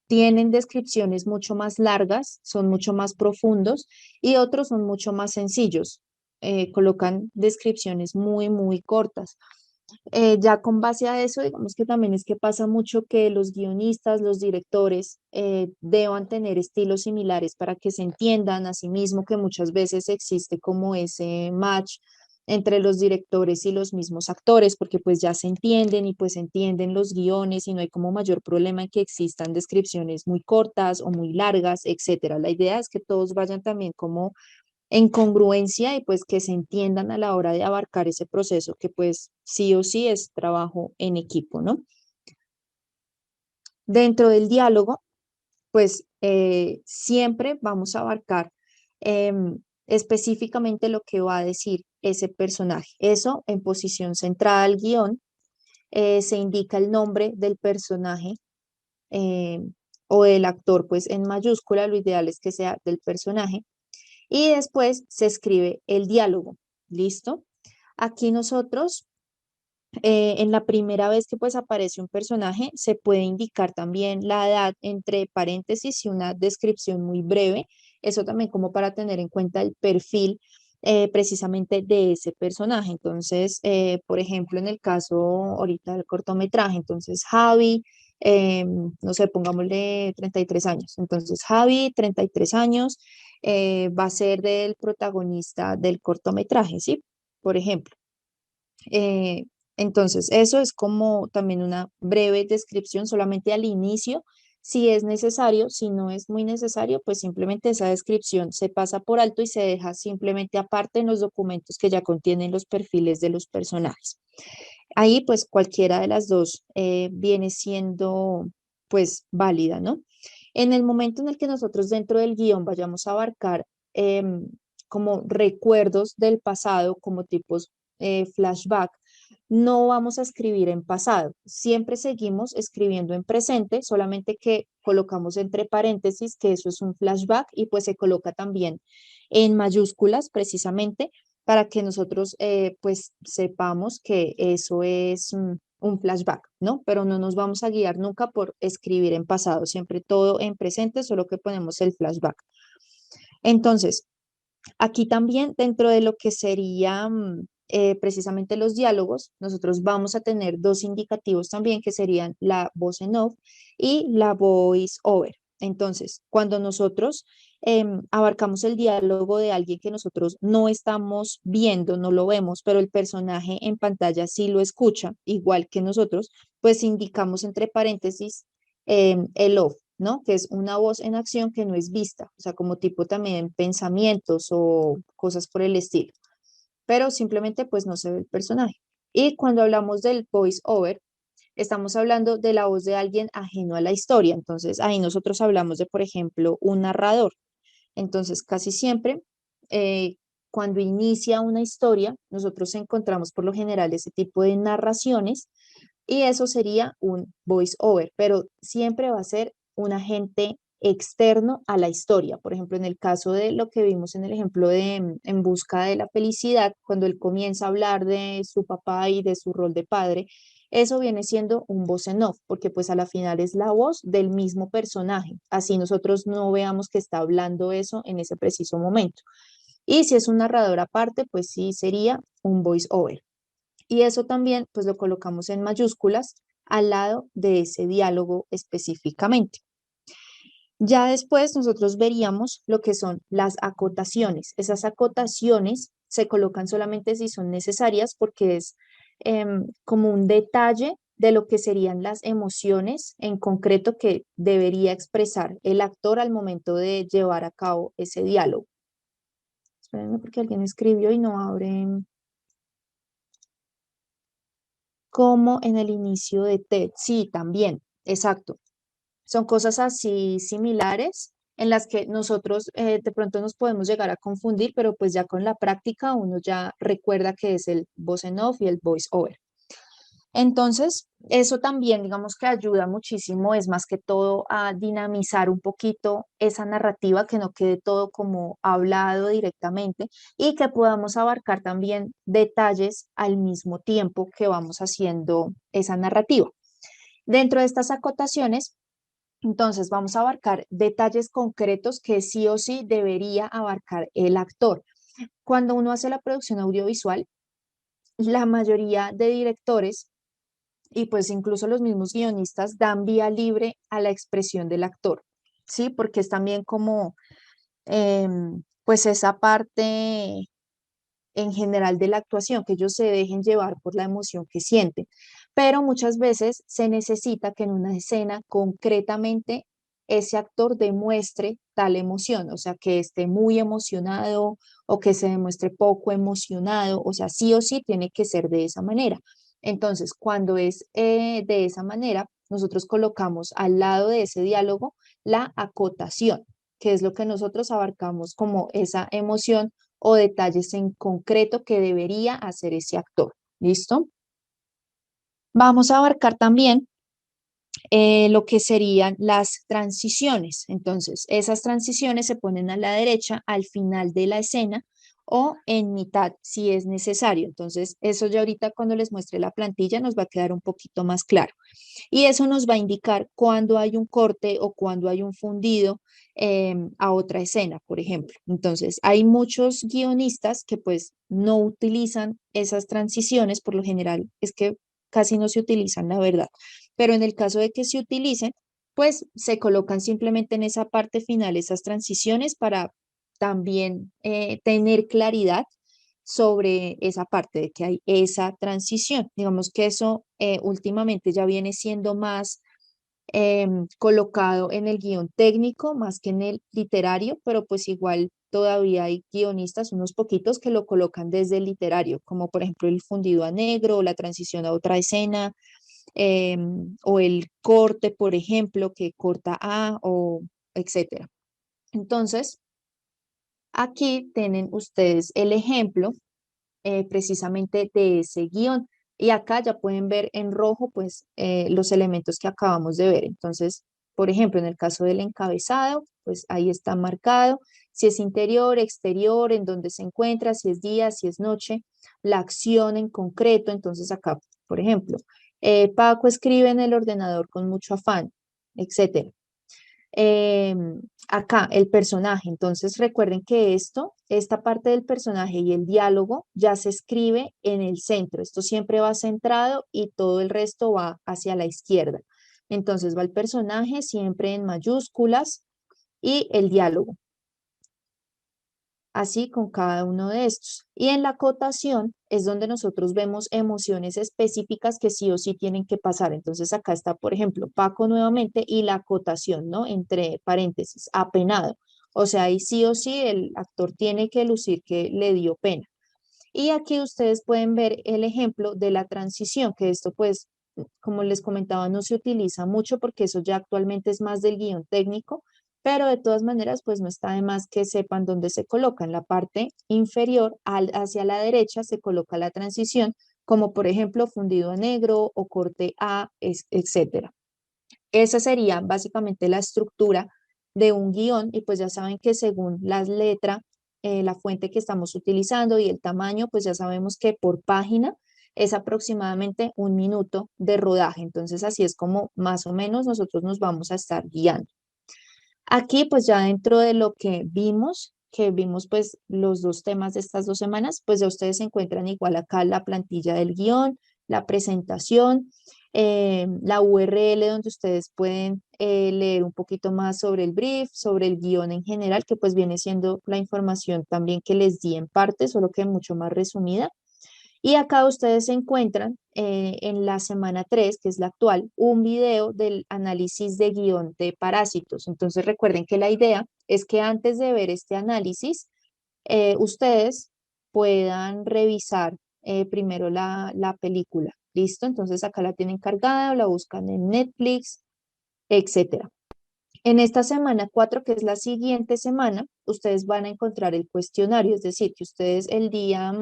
tienen descripciones mucho más largas, son mucho más profundos y otros son mucho más sencillos. Colocan descripciones muy, muy cortas. Ya con base a eso, digamos que también es que pasa mucho que los guionistas, los directores deban tener estilos similares para que se entiendan a sí mismo que muchas veces existe como ese match entre los directores y los mismos actores, porque pues ya se entienden y pues entienden los guiones y no hay como mayor problema en que existan descripciones muy cortas o muy largas, etcétera. La idea es que todos vayan también como en congruencia y pues que se entiendan a la hora de abarcar ese proceso que pues sí o sí es trabajo en equipo, ¿no? Dentro del diálogo, pues siempre vamos a abarcar específicamente lo que va a decir ese personaje. Eso en posición centrada al guión, se indica el nombre del personaje eh, o del actor, pues en mayúscula, lo ideal es que sea del personaje y después se escribe el diálogo. ¿Listo? Aquí nosotros, en la primera vez que pues aparece un personaje, se puede indicar también la edad entre paréntesis y una descripción muy breve. Eso también como para tener en cuenta el perfil precisamente de ese personaje. Entonces, por ejemplo, en el caso ahorita del cortometraje, entonces Javi, no sé, pongámosle 33 años. Entonces, Javi, 33 años, va a ser del protagonista del cortometraje, ¿sí? Por ejemplo. Eh, entonces, eso es como también una breve descripción solamente al inicio, si es necesario, si no es muy necesario, pues simplemente esa descripción se pasa por alto y se deja simplemente aparte en los documentos que ya contienen los perfiles de los personajes. Ahí, pues cualquiera de las dos viene siendo pues válida, ¿no? En el momento en el que nosotros dentro del guión vayamos a abarcar como recuerdos del pasado, como tipos flashback, no vamos a escribir en pasado, siempre seguimos escribiendo en presente, solamente que colocamos entre paréntesis que eso es un flashback y pues se coloca también en mayúsculas precisamente para que nosotros pues sepamos que eso es un flashback, ¿no? Pero no nos vamos a guiar nunca por escribir en pasado, siempre todo en presente, solo que ponemos el flashback. Entonces, aquí también dentro de lo que sería precisamente los diálogos, nosotros vamos a tener dos indicativos también que serían la voz en off y la voice over. Entonces, cuando nosotros abarcamos el diálogo de alguien que nosotros no estamos viendo, no lo vemos, pero el personaje en pantalla sí lo escucha, igual que nosotros, pues indicamos entre paréntesis el off, ¿no? Que es una voz en acción que no es vista, o sea, como tipo también pensamientos o cosas por el estilo, pero simplemente pues no se ve el personaje. Y cuando hablamos del voice over, estamos hablando de la voz de alguien ajeno a la historia, entonces ahí nosotros hablamos de, por ejemplo, un narrador. Entonces, casi siempre, eh, cuando inicia una historia, nosotros encontramos por lo general ese tipo de narraciones y eso sería un voice over, pero siempre va a ser un agente externo a la historia. Por ejemplo, en el caso de lo que vimos en el ejemplo de En busca de la felicidad, cuando él comienza a hablar de su papá y de su rol de padre, eso viene siendo un voz en off, porque pues a la final es la voz del mismo personaje. Así nosotros no veamos que está hablando eso en ese preciso momento. Y si es un narrador aparte, pues sí sería un voice over. Y eso también pues lo colocamos en mayúsculas al lado de ese diálogo específicamente. Ya después nosotros veríamos lo que son las acotaciones. Esas acotaciones se colocan solamente si son necesarias porque es como un detalle de lo que serían las emociones en concreto que debería expresar el actor al momento de llevar a cabo ese diálogo. Espérenme porque alguien escribió y no abre como en el inicio de TED. Sí, también, exacto. Son cosas así similares en las que nosotros de pronto nos podemos llegar a confundir, pero pues ya con la práctica uno ya recuerda que es el voice en off y el voice over. Entonces, eso también, digamos que ayuda muchísimo, es más que todo a dinamizar un poquito esa narrativa, que no quede todo como hablado directamente y que podamos abarcar también detalles al mismo tiempo que vamos haciendo esa narrativa. Dentro de estas acotaciones, entonces vamos a abarcar detalles concretos que sí o sí debería abarcar el actor. Cuando uno hace la producción audiovisual, la mayoría de directores y pues incluso los mismos guionistas dan vía libre a la expresión del actor, ¿sí? Porque es también como, pues esa parte en general de la actuación, que ellos se dejen llevar por la emoción que sienten. Pero muchas veces se necesita que en una escena concretamente ese actor demuestre tal emoción, o sea, que esté muy emocionado o que se demuestre poco emocionado, o sea, sí o sí tiene que ser de esa manera. Entonces, cuando es de esa manera, nosotros colocamos al lado de ese diálogo la acotación, que es lo que nosotros abarcamos como esa emoción o detalles en concreto que debería hacer ese actor. ¿Listo? Vamos a abarcar también lo que serían las transiciones. Entonces, esas transiciones se ponen a la derecha al final de la escena o en mitad si es necesario. Entonces, eso ya ahorita cuando les muestre la plantilla nos va a quedar un poquito más claro. Y eso nos va a indicar cuando hay un corte o cuando hay un fundido a otra escena, por ejemplo. Entonces, hay muchos guionistas que pues no utilizan esas transiciones, por lo general es que casi no se utilizan, la verdad. Pero en el caso de que se utilicen, pues se colocan simplemente en esa parte final esas transiciones para también tener claridad sobre esa parte de que hay esa transición. Digamos que eso últimamente ya viene siendo más colocado en el guión técnico más que en el literario, pero pues igual todavía hay guionistas, unos poquitos, que lo colocan desde el literario, como por ejemplo el fundido a negro o la transición a otra escena, o el corte, por ejemplo, que corta a o etcétera. Entonces, aquí tienen ustedes el ejemplo precisamente de ese guión. Y acá ya pueden ver en rojo, pues, los elementos que acabamos de ver. Entonces, por ejemplo, en el caso del encabezado, pues ahí está marcado si es interior, exterior, en dónde se encuentra, si es día, si es noche, la acción en concreto. Entonces acá, por ejemplo, Paco escribe en el ordenador con mucho afán, etcétera. Acá el personaje. Entonces recuerden que esta parte del personaje y el diálogo ya se escribe en el centro. Esto siempre va centrado y todo el resto va hacia la izquierda. Entonces va el personaje siempre en mayúsculas y el diálogo, así con cada uno de estos. Y en la acotación es donde nosotros vemos emociones específicas que sí o sí tienen que pasar. Entonces acá está, por ejemplo, Paco nuevamente y la acotación, ¿no? Entre paréntesis, apenado. O sea, ahí sí o sí el actor tiene que lucir que le dio pena. Y aquí ustedes pueden ver el ejemplo de la transición, que esto pues, como les comentaba, no se utiliza mucho porque eso ya actualmente es más del guión técnico, pero de todas maneras pues no está de más que sepan dónde se coloca. En la parte inferior hacia la derecha se coloca la transición, como por ejemplo fundido a negro o corte A, etcétera. Esa sería básicamente la estructura de un guión y pues ya saben que según las letras, la fuente que estamos utilizando y el tamaño, pues ya sabemos que por página es aproximadamente 1 minuto de rodaje. Entonces así es como más o menos nosotros nos vamos a estar guiando. Aquí pues ya dentro de lo que vimos pues los dos temas de estas 2 semanas, pues ya ustedes encuentran igual acá la plantilla del guión, la presentación, la URL donde ustedes pueden leer un poquito más sobre el brief, sobre el guión en general, que pues viene siendo la información también que les di en parte, solo que mucho más resumida. Y acá ustedes encuentran en la semana 3, que es la actual, un video del análisis de guión de Parásitos. Entonces recuerden que la idea es que antes de ver este análisis, ustedes puedan revisar primero la película. ¿Listo? Entonces acá la tienen cargada, la buscan en Netflix, etcétera. En esta semana 4, que es la siguiente semana, ustedes van a encontrar el cuestionario, es decir, que ustedes el día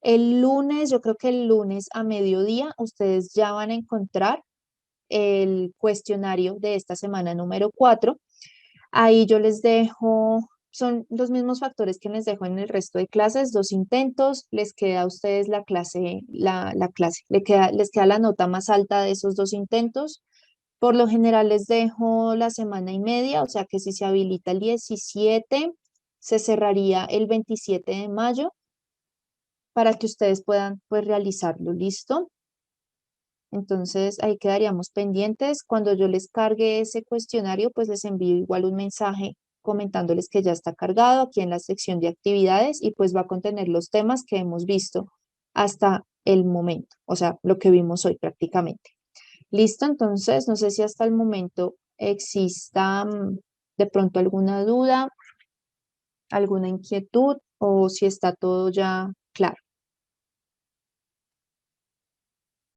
el lunes, yo creo que el lunes a mediodía, ustedes ya van a encontrar el cuestionario de esta semana número 4. Ahí yo les dejo, son los mismos factores que les dejo en el resto de clases, 2 intentos, les queda a ustedes la clase, la clase, les queda la nota más alta de esos 2 intentos. Por lo general les dejo la semana y media, o sea que si se habilita el 17, se cerraría el 27 de mayo para que ustedes puedan pues realizarlo, ¿listo? Entonces ahí quedaríamos pendientes. Cuando yo les cargue ese cuestionario, pues les envío igual un mensaje comentándoles que ya está cargado aquí en la sección de actividades y pues va a contener los temas que hemos visto hasta el momento, o sea, lo que vimos hoy prácticamente. ¿Listo? Entonces, no sé si hasta el momento exista de pronto alguna duda, alguna inquietud o si está todo ya claro.